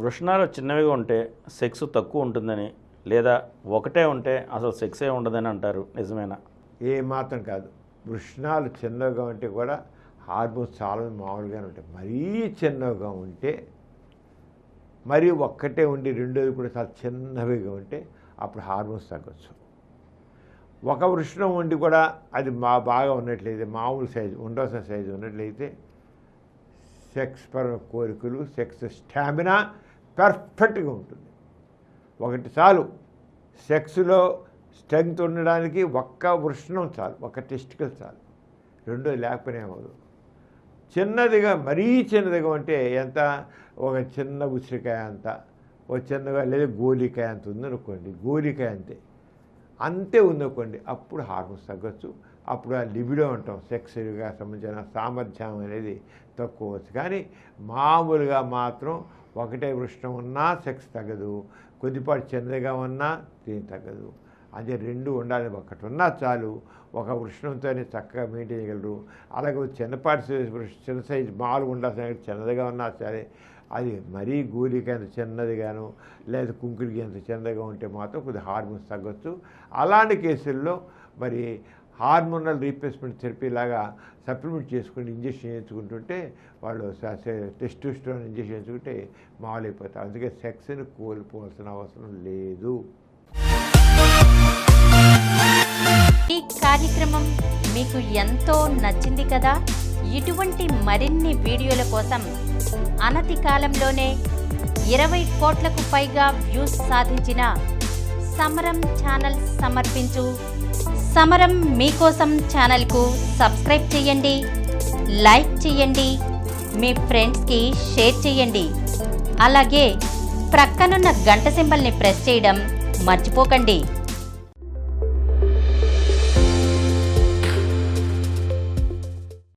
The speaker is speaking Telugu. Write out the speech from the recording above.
వృషణాలు చిన్నవిగా ఉంటే సెక్స్ తక్కువ ఉంటుందని లేదా ఒకటే ఉంటే అసలు సెక్సే ఉండదని అంటారు, నిజమేనా? ఏ మాత్రం కాదు. వృషణాలు చిన్నగా ఉంటే కూడా హార్మోన్స్ చాలా మామూలుగానే ఉంటాయి. మరీ చిన్నగా ఉంటే, మరీ ఒక్కటే ఉండి రెండోది కూడా చాలా చిన్నవిగా ఉంటే అప్పుడు హార్మోన్స్ తగ్గచ్చు. ఒక వృషణం ఉండి కూడా అది బాగా ఉన్నట్లయితే, మామూలు సైజు ఉండాల్సిన సైజు ఉన్నట్లయితే సెక్స్ పరమైన కోరికలు, సెక్స్ స్టామినా పర్ఫెక్ట్గా ఉంటుంది. ఒకటి చాలు, సెక్స్లో స్ట్రెంగ్త్ ఉండడానికి ఒక్క వృషణం చాలు, ఒక టెస్టికల్ చాలు, రెండోది లేకపోయినా అవ్వదు. చిన్నదిగా, మరీ చిన్నదిగా ఉంటే ఎంత, ఒక చిన్న ఉసిరికాయ అంత, ఒక చిన్నగా లేదా గోలికాయ అంత ఉందనుకోండి, గోలికాయ అంతే ఉందనుకోండి, అప్పుడు హార్మోన్స్ తగ్గచ్చు. అప్పుడు ఆ లిబిడో అంటాం, సెక్స్గా సంబంధించిన సామర్థ్యం అనేది తక్కువ వచ్చు. కానీ మామూలుగా మాత్రం ఒకటే వృషణం ఉన్నా సెక్స్ తగ్గదు, కొద్దిపాటు చిన్నదిగా ఉన్నా దీని తగ్గదు. అదే రెండు ఉండాలి, ఒకటి ఉన్నా చాలు. ఒక వృషణంతోనే చక్కగా మెయింటైన్ చేయగలరు. అలాగే చిన్నపాటి చిన్న సైజు మామూలుగా ఉండాల్సిన చిన్నదిగా ఉన్నా సరే, అది మరీ గోలిక అంత చిన్నదిగాను లేదా కుంకుడికి అంత చిన్నదిగా ఉంటే మాత్రం కొద్దిగా హార్మోన్స్ తగ్గొచ్చు. అలాంటి కేసుల్లో మరి హార్మోనల్ రీప్లేస్మెంట్ థెరపీ లాగా సప్లిమెంట్ చేసుకుని ఇంజెక్షన్ చేయించుకుంటుంటే వాళ్ళు టెస్టోస్టెరాన్ ఇంజెక్షన్ చేయించుకుంటే మామూలైపోతారు. అందుకే సెక్స్ని కోల్పోవాల్సిన అవసరం లేదు. ఈ కార్యక్రమం మీకు ఎంతో నచ్చింది కదా. ఇటువంటి మరిన్ని వీడియోల కోసం అనతి కాలంలోనే 20 కోట్లకు పైగా వ్యూస్ సాధించిన సమరం ఛానల్ సమర్పించు సమరం మీకోసం ఛానల్కు సబ్స్క్రైబ్ చేయండి, లైక్ చేయండి, మీ ఫ్రెండ్స్కి షేర్ చేయండి. అలాగే ప్రక్కనున్న గంట సింబల్ని ప్రెస్ చేయడం మర్చిపోకండి.